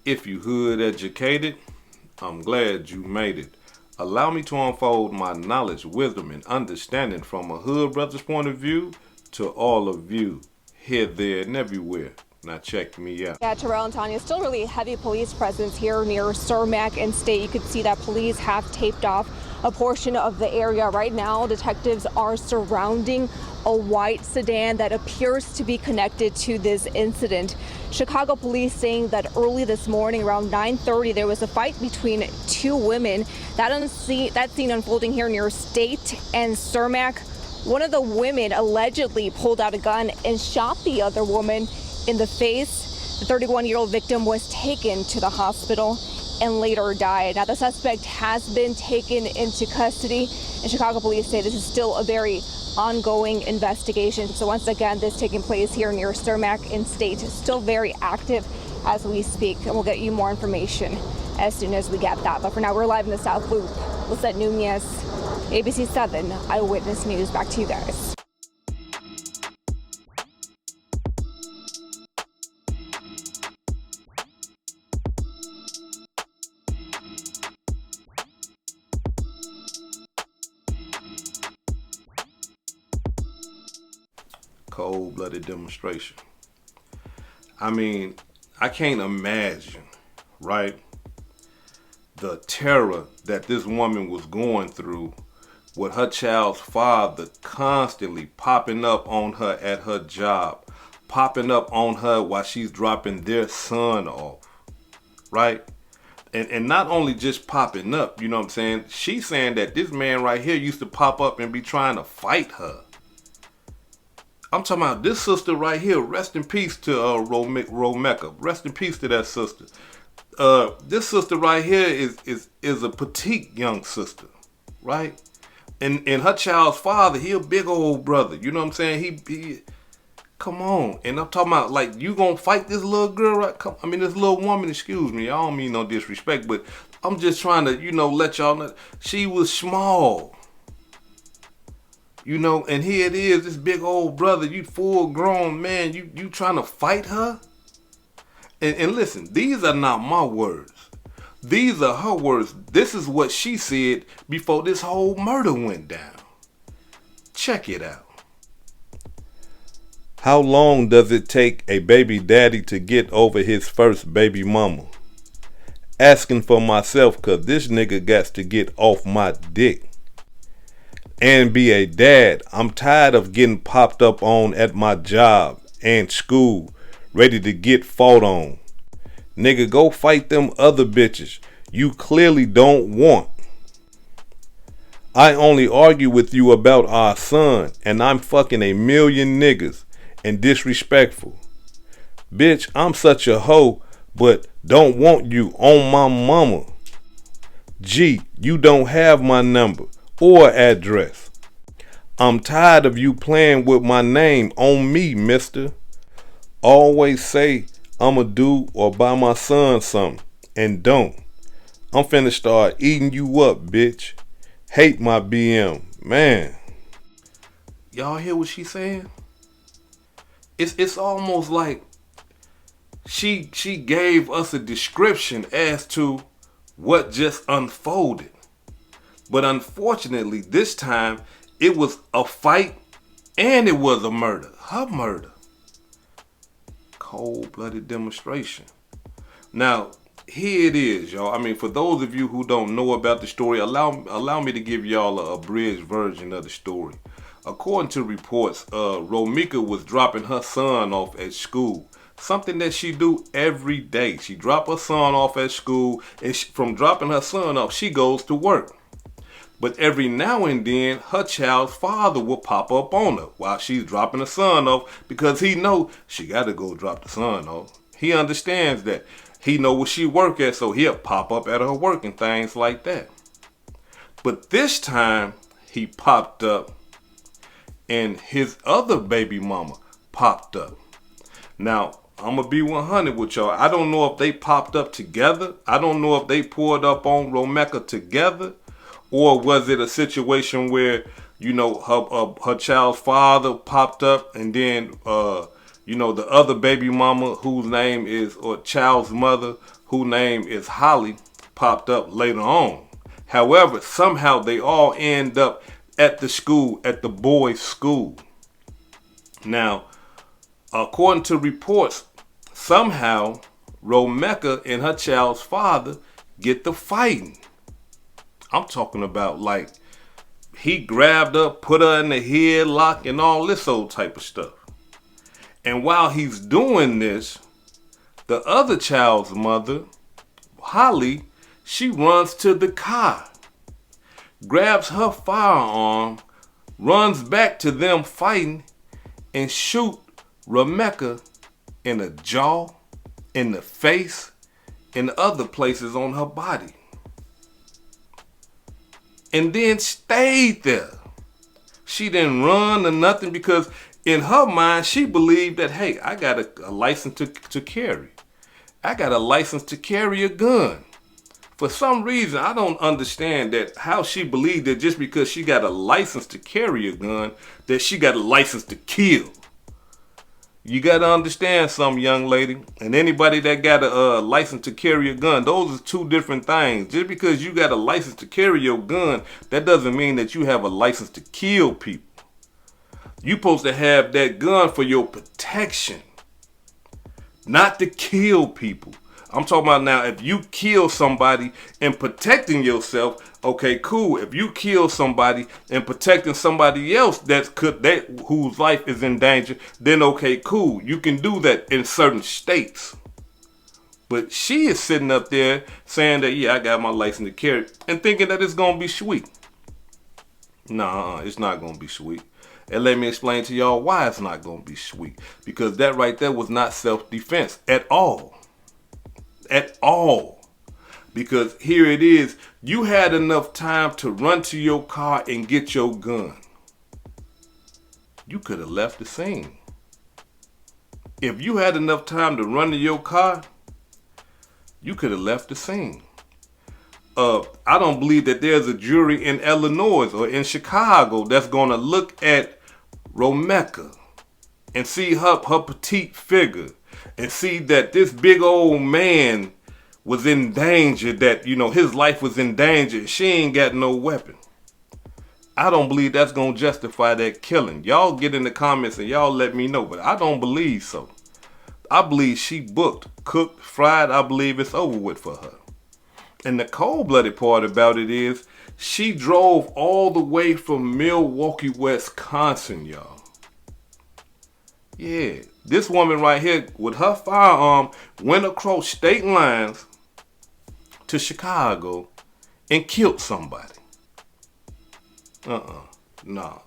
If you hood educated, I'm glad you made it. Allow me to unfold my knowledge, wisdom, and understanding from a hood brother's point of view to all of you, here, there, and everywhere. Now check me out. Yeah, Terrell and Tanya, still really heavy police presence here near Romeca and State. You could see that police have taped off a portion of the area. Right now, detectives are surrounding a white sedan that appears to be connected to this incident. Chicago police saying that early this morning around 9:30 there was a fight between two women. That scene unfolding here near State and Cermak. One of the women allegedly pulled out a gun and shot the other woman in the face. The 31-year-old victim was taken to the hospital and later died. Now, the suspect has been taken into custody, and Chicago police say this is still a very ongoing investigation. So once again, this taking place here near Cermak in State, still very active as we speak, and we'll get you more information as soon as we get that. But for now, we're live in the South Loop. Lisette Nunez, ABC 7 Eyewitness News. Back to you guys. Cold-blooded demonstration. I mean, I can't imagine, right, the terror that this woman was going through with her child's father constantly popping up on her at her job, popping up on her while she's dropping their son off, right? And not only just popping up, you know what I'm saying? She's saying that this man right here used to pop up and be trying to fight her. I'm talking about this sister right here. Rest in peace to Romeca. Rest in peace to that sister. This sister right here is a petite young sister, right? And her child's father, he a big old brother. You know what I'm saying? He come on. And I'm talking about, like, you gonna fight this little girl, right? This little woman, excuse me. I don't mean no disrespect, but I'm just trying to, let y'all know. She was small. And here it is, this big old brother, you full grown man, you trying to fight her? And listen, these are not my words. These are her words. This is what she said before this whole murder went down. Check it out. How long does it take a baby daddy to get over his first baby mama? Asking for myself, cause this nigga got to get off my dick. And be a dad. I'm tired of getting popped up on at my job and school, ready to get fought on. Nigga, go fight them other bitches you clearly don't want. I only argue with you about our son, and I'm fucking a million niggas and disrespectful. Bitch, I'm such a hoe, but don't want you on my mama. G, you don't have my number or address. I'm tired of you playing with my name on me, mister. Always say I'ma do or buy my son something, and don't. I'm finna start eating you up, bitch. Hate my BM, man. Y'all hear what she's saying? It's almost like she gave us a description as to what just unfolded. But unfortunately, this time, it was a fight and it was a murder. Her murder. Cold-blooded demonstration. Now, here it is, y'all. For those of you who don't know about the story, allow me to give y'all a abridged version of the story. According to reports, Romeca was dropping her son off at school. Something that she do every day. She drop her son off at school, and from dropping her son off, she goes to work. But every now and then, her child's father will pop up on her while she's dropping her son off because he know she got to go drop the son off. He understands that. He know where she work at, so he'll pop up at her work and things like that. But this time, he popped up and his other baby mama popped up. Now, I'm going to be 100 with y'all. I don't know if they popped up together. I don't know if they pulled up on Romeca together. Or was it a situation where, her child's father popped up and then, the other baby mama whose name is, or child's mother, whose name is Holly, popped up later on. However, somehow they all end up at the school, at the boys' school. Now, according to reports, somehow Romeca and her child's father get to fighting. I'm talking about like he grabbed her, put her in the headlock and all this old type of stuff. And while he's doing this, the other child's mother, Holly, she runs to the car, grabs her firearm, runs back to them fighting, and shoot Romeca in the jaw, in the face, and other places on her body. And then stayed there. She didn't run or nothing because in her mind, she believed that, hey, I got a license to carry. I got a license to carry a gun. For some reason, I don't understand that how she believed that just because she got a license to carry a gun, that she got a license to kill. You got to understand something, young lady, and anybody that got a license to carry a gun, those are two different things. Just because you got a license to carry your gun, that doesn't mean that you have a license to kill people. You're supposed to have that gun for your protection, not to kill people. I'm talking about now, if you kill somebody and protecting yourself, okay, cool. If you kill somebody and protecting somebody else whose life is in danger, then okay, cool. You can do that in certain states. But she is sitting up there saying that, yeah, I got my license to carry, and thinking that it's going to be sweet. Nah, it's not going to be sweet. And let me explain to y'all why it's not going to be sweet. Because that right there was not self-defense at all. At all. Because here it is. You had enough time to run to your car and get your gun. You could have left the scene. If you had enough time to run to your car, you could have left the scene. I don't believe that there's a jury in Illinois or in Chicago that's going to look at Romeca and see her petite figure and see that this big old man was in danger, that, you know, his life was in danger. She ain't got no weapon. I don't believe that's going to justify that killing. Y'all get in the comments and y'all let me know, but I don't believe so. I believe she booked, cooked, fried. I believe it's over with for her. And the cold-blooded part about it is she drove all the way from Milwaukee, Wisconsin, y'all. Yeah, this woman right here with her firearm went across state lines to Chicago and killed somebody. Nah.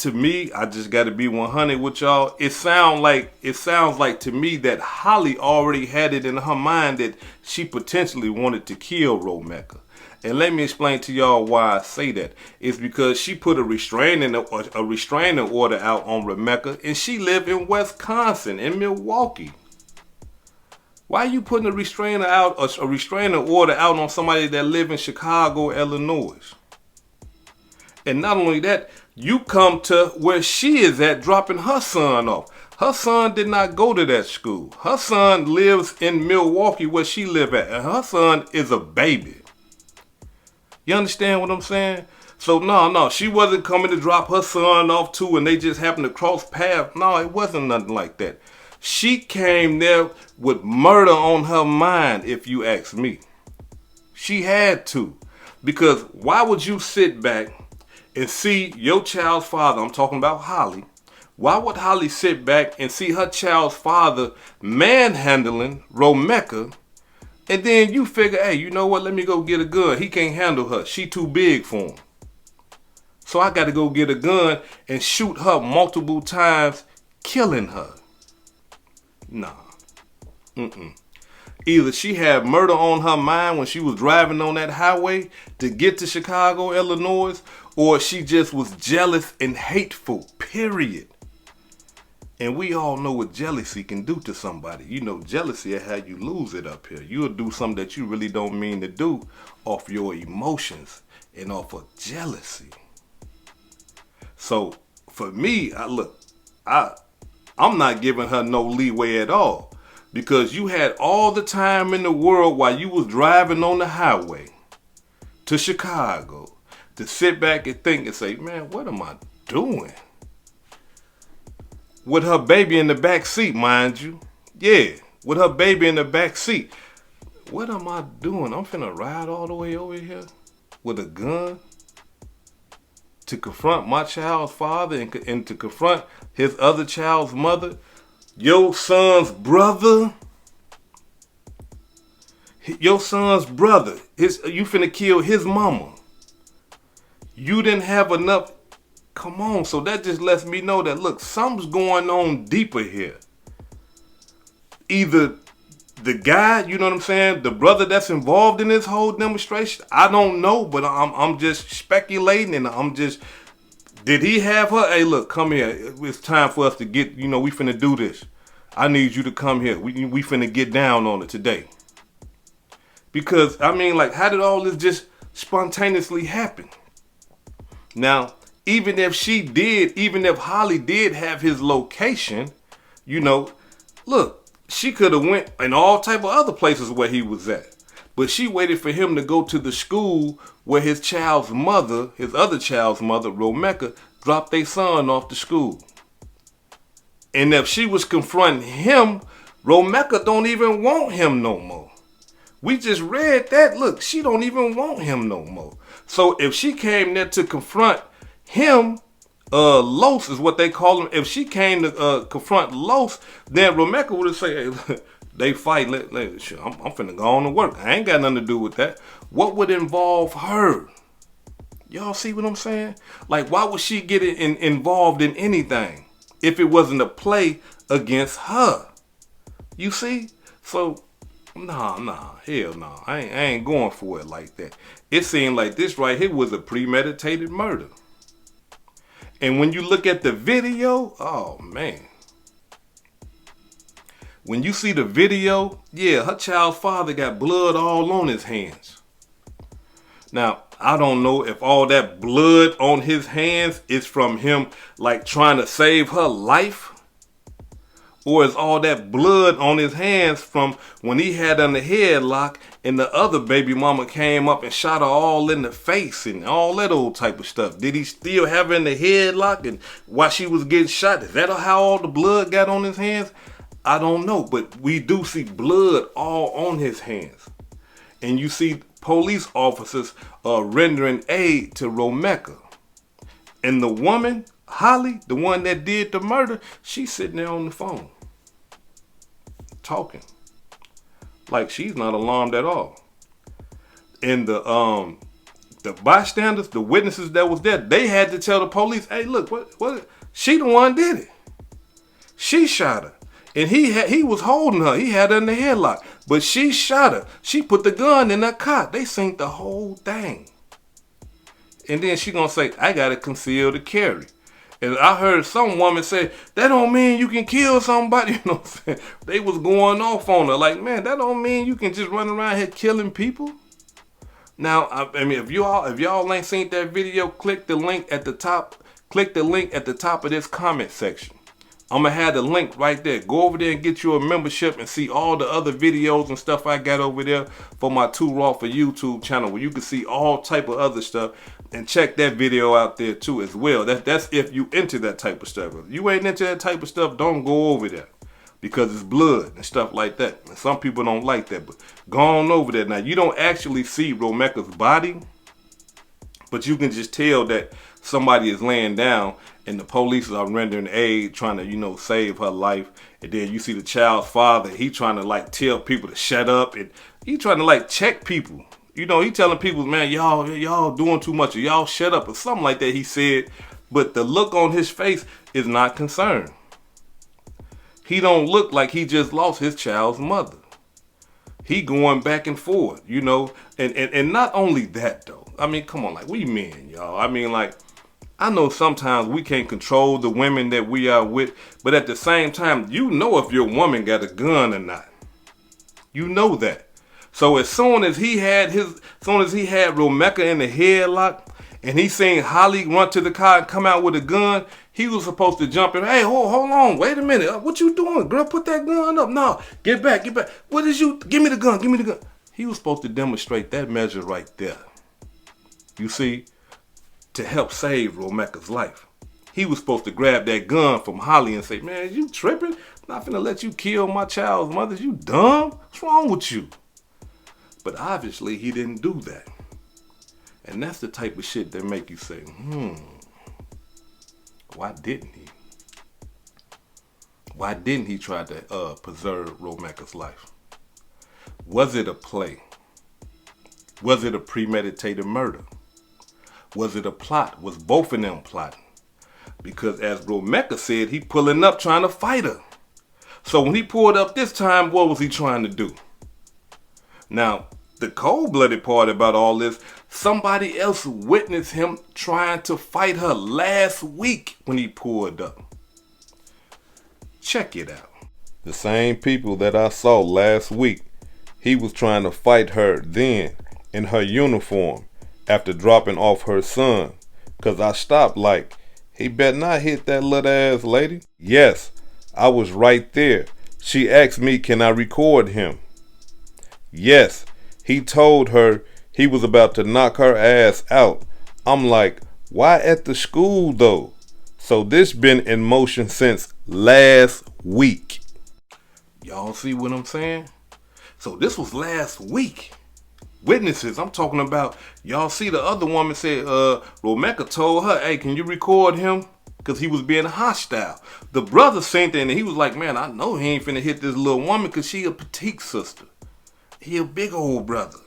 To me, I just got to be 100 with y'all. It sounds like to me that Holly already had it in her mind that she potentially wanted to kill Romeca. And let me explain to y'all why I say that. It's because she put a restraining order out on Romeca, and she lived in Wisconsin, in Milwaukee. Why are you putting a restraining order out on somebody that live in Chicago, Illinois? And not only that, you come to where she is at, dropping her son off. Her son did not go to that school. Her son lives in Milwaukee where she live at, and her son is a baby. You understand what I'm saying? So no, she wasn't coming to drop her son off too, and they just happened to cross paths. No, it wasn't nothing like that. She came there with murder on her mind, if you ask me. She had to. Because why would you sit back and see your child's father, I'm talking about Holly, why would Holly sit back and see her child's father manhandling Romeca, and then you figure, hey, you know what, let me go get a gun. He can't handle her. She too big for him. So I got to go get a gun and shoot her multiple times, killing her. Nah. Either she had murder on her mind when she was driving on that highway to get to Chicago, Illinois, or she just was jealous and hateful, period. And we all know what jealousy can do to somebody. You know, jealousy is how you lose it up here. You'll do something that you really don't mean to do off your emotions and off of jealousy. So, for me, I'm not giving her no leeway at all. because you had all the time in the world while you was driving on the highway to Chicago to sit back and think and say, man, what am I doing? With her baby in the back seat, mind you. Yeah, with her baby in the back seat. What am I doing? I'm finna ride all the way over here with a gun to confront my child's father and to confront his other child's mother. Your son's brother. Your son's brother. You finna kill his mama. You didn't have enough. Come on. So that just lets me know that, look, something's going on deeper here. Either the guy, you know what I'm saying, the brother that's involved in this whole demonstration, I don't know, but I'm just speculating, and did he have her? Hey, look, come here. It's time for us to get, we finna do this. I need you to come here. We finna get down on it today. Because, how did all this just spontaneously happen? Now, even if Holly did have his location, look, she could have went in all type of other places where he was at. But she waited for him to go to the school where his other child's mother, Romeca, dropped their son off to school. And if she was confronting him, Romeca don't even want him no more. We just read that. Look, she don't even want him no more. So if she came there to confront him, Los is what they call him. If she came to confront Los, then Romeca would have said, hey, they fight. I'm finna go on to work. I ain't got nothing to do with that. What would involve her? Y'all see what I'm saying? Like, why would she get involved in anything if it wasn't a play against her? You see? So, hell no. I ain't going for it like that. It seemed like this right here was a premeditated murder. And when you look at the video, oh man. When you see the video, yeah, her child's father got blood all on his hands. Now, I don't know if all that blood on his hands is from him like trying to save her life, or is all that blood on his hands from when he had on the headlock and the other baby mama came up and shot her all in the face and all that old type of stuff? Did he still have her in the headlock and while she was getting shot? Is that how all the blood got on his hands? I don't know, but we do see blood all on his hands. And you see police officers rendering aid to Romeca. And the woman, Holly, the one that did the murder, she's sitting there on the phone. Talking. Like she's not alarmed at all. And the bystanders, the witnesses that was there, they had to tell the police, hey, look, what she the one did it. She shot her. And he was holding her. He had her in the headlock. But she shot her. She put the gun in her cot. They synced the whole thing. And then she gonna say, I gotta conceal the carry. And I heard some woman say, that don't mean you can kill somebody. You know what I'm saying? They was going off on her. Like, man, that don't mean you can just run around here killing people. Now, if y'all ain't seen that video, click the link at the top. Click the link at the top of this comment section. I'm going to have the link right there. Go over there and get you a membership and see all the other videos and stuff I got over there for my Too Raw for YouTube channel, where you can see all type of other stuff. And check that video out there too as well. That's if you into that type of stuff. If you ain't into that type of stuff, don't go over there, because it's blood and stuff like that. And some people don't like that, but go on over there. Now, you don't actually see Romeca's body, but you can just tell that somebody is laying down and the police are rendering aid, trying to, save her life. And then you see the child's father, he trying to tell people to shut up, and he trying to check people. He telling people, man, y'all doing too much, or y'all shut up, or something like that he said. But the look on his face is not concerned. He don't look like he just lost his child's mother. He going back and forth, and not only that though. Come on, we men, y'all. I know sometimes we can't control the women that we are with, but at the same time, if your woman got a gun or not. You know that. So as soon as he had Romeca in the headlock, and he seen Holly run to the car and come out with a gun, He was supposed to jump in. Hey, hold on, wait a minute. What you doing, girl? Put that gun up. No, get back. What is you? Give me the gun. He was supposed to demonstrate that measure right there. You see, to help save Romeca's life. He was supposed to grab that gun from Holly and say, man, you tripping? I'm not finna let you kill my child's mother. You dumb? What's wrong with you? But obviously he didn't do that. And that's the type of shit that make you say, why didn't he? Why didn't he try to preserve Romeca's life? Was it a play? Was it a premeditated murder? Was it a plot? Was both of them plotting? Because as Romeca said, he pulling up trying to fight her. So when he pulled up this time, what was he trying to do? Now, the cold-blooded part about all this, somebody else witnessed him trying to fight her last week when he pulled up. Check it out. The same people that I saw last week, he was trying to fight her then in her uniform after dropping off her son. Cause I stopped like, he better not hit that little ass lady. Yes, I was right there. She asked me, can I record him? Yes, he told her he was about to knock her ass out. I'm like, why at the school though? So this been in motion since last week. Y'all see what I'm saying? So this was last week. Witnesses, I'm talking about, y'all see the other woman said, Romeca told her, hey, can you record him? Because he was being hostile. The brother seen it and he was like, man, I know he ain't finna hit this little woman because she a petite sister. He a big old brother.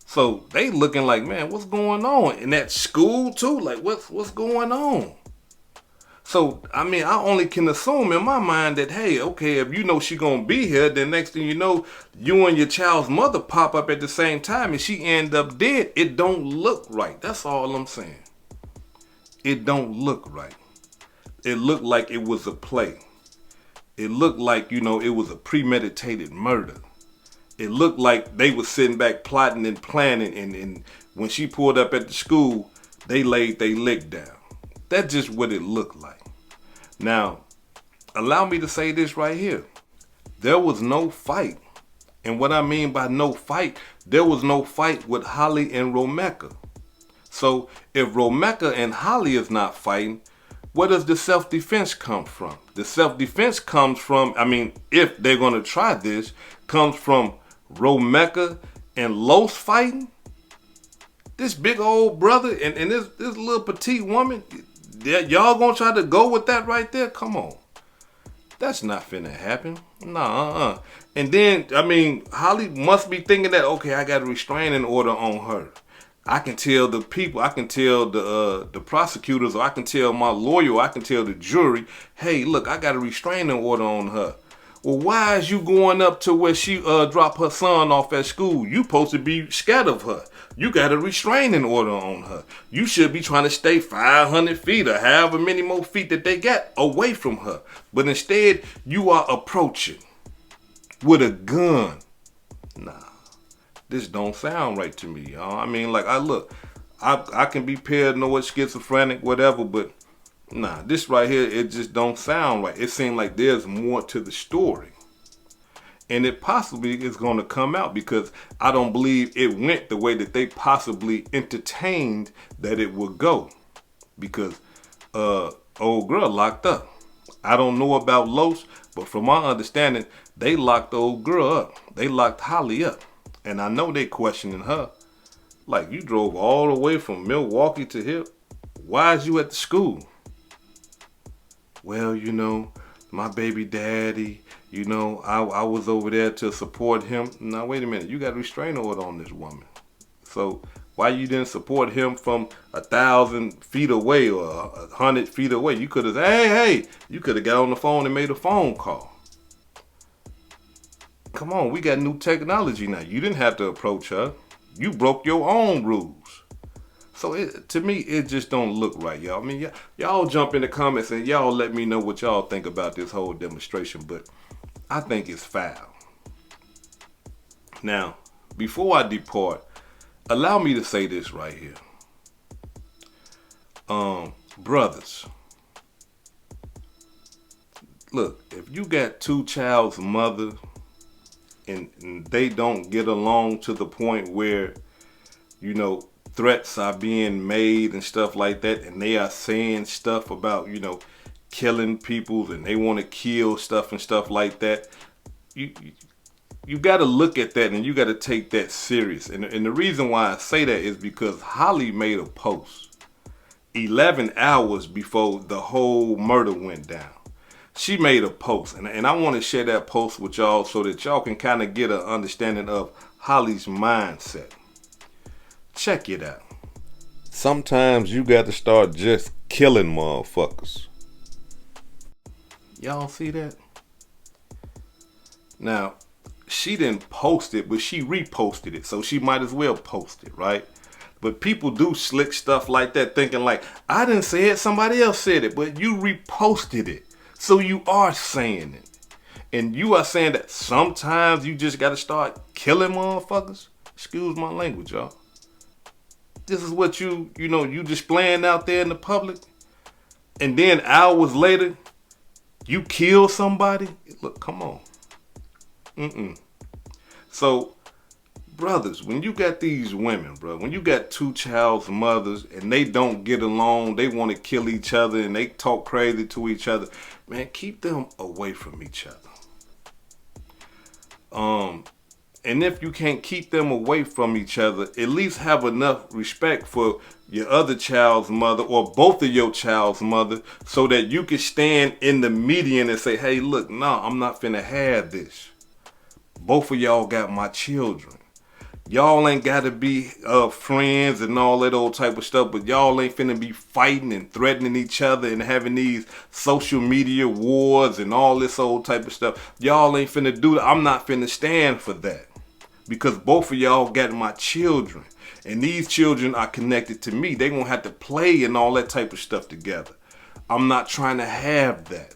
So they looking like, man, what's going on? In that school too? Like, what's going on? So, I mean, I only can assume in my mind that, hey, okay, if you know she gonna be here, then next thing you know, you and your child's mother pop up at the same time and she end up dead. It don't look right. That's all I'm saying. It don't look right. It looked like it was a play. It looked like, it was a premeditated murder. It looked like they were sitting back plotting and planning, and when she pulled up at the school, they laid their lick down. That's just what it looked like. Now, allow me to say this right here. There was no fight. And what I mean by no fight, there was no fight with Holly and Romeca. So if Romeca and Holly is not fighting, where does the self-defense come from? The self-defense comes from, if they're going to try this, comes from Romeca and Los fighting. This big old brother and this little petite woman, y'all gonna try to go with that right there? Come on. That's not finna happen. Nah, And then, Holly must be thinking that, okay, I got a restraining order on her. I can tell the people, I can tell the prosecutors, or I can tell my lawyer, or I can tell the jury, hey, look, I got a restraining order on her. Well, why is you going up to where she dropped her son off at school? You supposed to be scared of her. You got a restraining order on her. You should be trying to stay 500 feet or however many more feet that they got away from her. But instead, you are approaching with a gun. Nah, this don't sound right to me, y'all. I can be paranoid, schizophrenic, whatever, but nah, this right here, it just don't sound right. It seems like there's more to the story. And it possibly is going to come out because I don't believe it went the way that they possibly entertained that it would go. Because old girl locked up. I don't know about Los, but from my understanding, they locked the old girl up. They locked Holly up. And I know they questioning her. Like, you drove all the way from Milwaukee to here. Why is you at the school? Well, my baby daddy, I was over there to support him. Now, wait a minute. You got a restraining order on this woman. So why you didn't support him from 1,000 feet away or 100 feet away? You could have, hey, you could have got on the phone and made a phone call. Come on, we got new technology now. You didn't have to approach her. You broke your own rules. So to me, it just don't look right, y'all. Y'all jump in the comments and y'all let me know what y'all think about this whole demonstration, but I think it's foul. Now, before I depart, allow me to say this right here. Brothers, look, if you got two child's mother and they don't get along to the point where, you know, threats are being made and stuff like that, and they are saying stuff about, you know, killing people and they want to kill stuff and stuff like that, you got to look at that and you got to take that serious. And the reason why I say that is because Holly made a post 11 hours before the whole murder went down. She made a post, and I want to share that post with y'all so that y'all can kind of get an understanding of Holly's mindset. Check it out. Sometimes you got to start just killing motherfuckers. Y'all see that? Now, she didn't post it, but she reposted it, so she might as well post it, right? But people do slick stuff like that, thinking like, I didn't say it, somebody else said it, but you reposted it. So you are saying it. And you are saying that sometimes you just got to start killing motherfuckers? Excuse my language, y'all. This is what you displaying out there in the public? And then hours later, you kill somebody? Look, come on. So, brothers, when you got these women, bro, when you got two child's mothers and they don't get along, they want to kill each other and they talk crazy to each other, man, keep them away from each other. And if you can't keep them away from each other, at least have enough respect for your other child's mother or both of your child's mother so that you can stand in the median and say, hey, look, nah, I'm not finna have this. Both of y'all got my children. Y'all ain't got to be friends and all that old type of stuff, but y'all ain't finna be fighting and threatening each other and having these social media wars and all this old type of stuff. Y'all ain't finna do that. I'm not finna stand for that because both of y'all got my children and these children are connected to me. They gonna have to play and all that type of stuff together. I'm not trying to have that.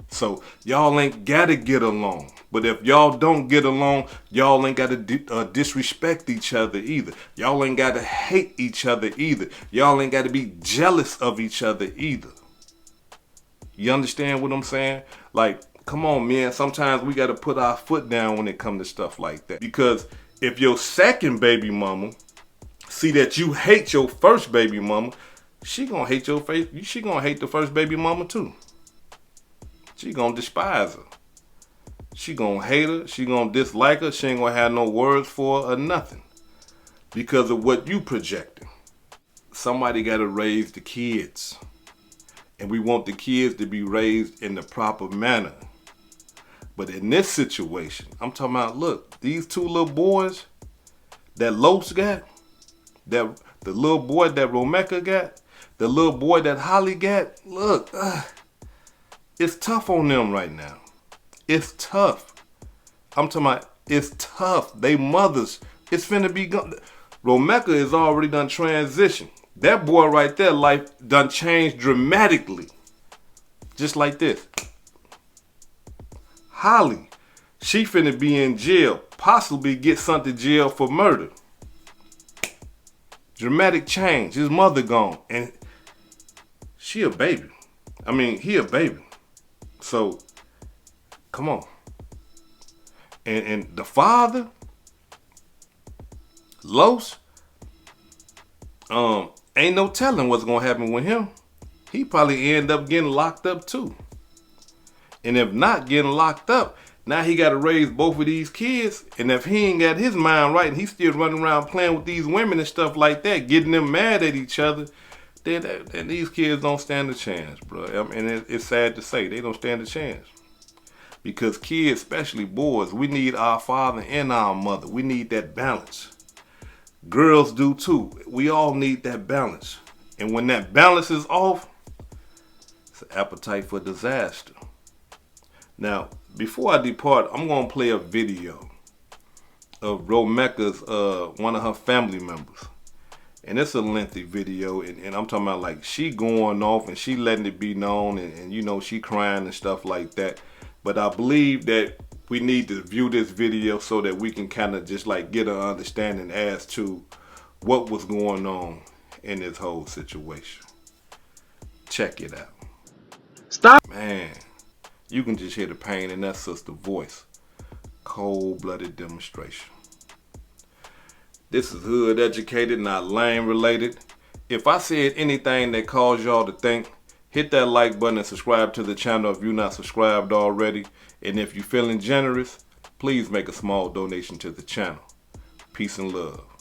So y'all ain't gotta get along. But if y'all don't get along, y'all ain't gotta disrespect each other either. Y'all ain't gotta hate each other either. Y'all ain't gotta be jealous of each other either. You understand what I'm saying? Like, come on, man. Sometimes we gotta put our foot down when it comes to stuff like that. Because if your second baby mama see that you hate your first baby mama, she gonna hate your face. She gonna hate the first baby mama too. She gonna despise her. She gonna hate her. She gonna dislike her. She ain't gonna have no words for her or nothing. Because of what you projecting. Somebody gotta raise the kids. And we want the kids to be raised in the proper manner. But in this situation, I'm talking about, look, these two little boys that Los got, that the little boy that Romeca got, the little boy that Holly got, look, it's tough on them right now. It's tough. I'm talking about, it's tough. They mothers. It's finna be gone. Romeca is already done transition. That boy right there, life done changed dramatically. Just like this. Holly, she finna be in jail. Possibly get sent to jail for murder. Dramatic change. His mother gone. And she a baby. I mean, he a baby. So, come on. And the father, Los, ain't no telling what's gonna happen with him. He probably end up getting locked up too. And if not getting locked up, now he gotta raise both of these kids. And if he ain't got his mind right and he's still running around playing with these women and stuff like that, getting them mad at each other, then these kids don't stand a chance, bro. I mean, it's sad to say, they don't stand a chance. Because kids, especially boys, we need our father and our mother. We need that balance. Girls do too. We all need that balance. And when that balance is off, it's an appetite for disaster. Now, before I depart, I'm going to play a video of Romeca's, one of her family members. And it's a lengthy video, and I'm talking about like she going off and she letting it be known and you know, she crying and stuff like that. But I believe that we need to view this video so that we can kind of just like get an understanding as to what was going on in this whole situation. Check it out. Stop. Man, You can just hear the pain in that sister's voice. Cold-blooded demonstration. This is hood educated, not lame related. If I said anything that caused y'all to think, hit that like button and subscribe to the channel if you're not subscribed already. And if you're feeling generous, please make a small donation to the channel. Peace and love.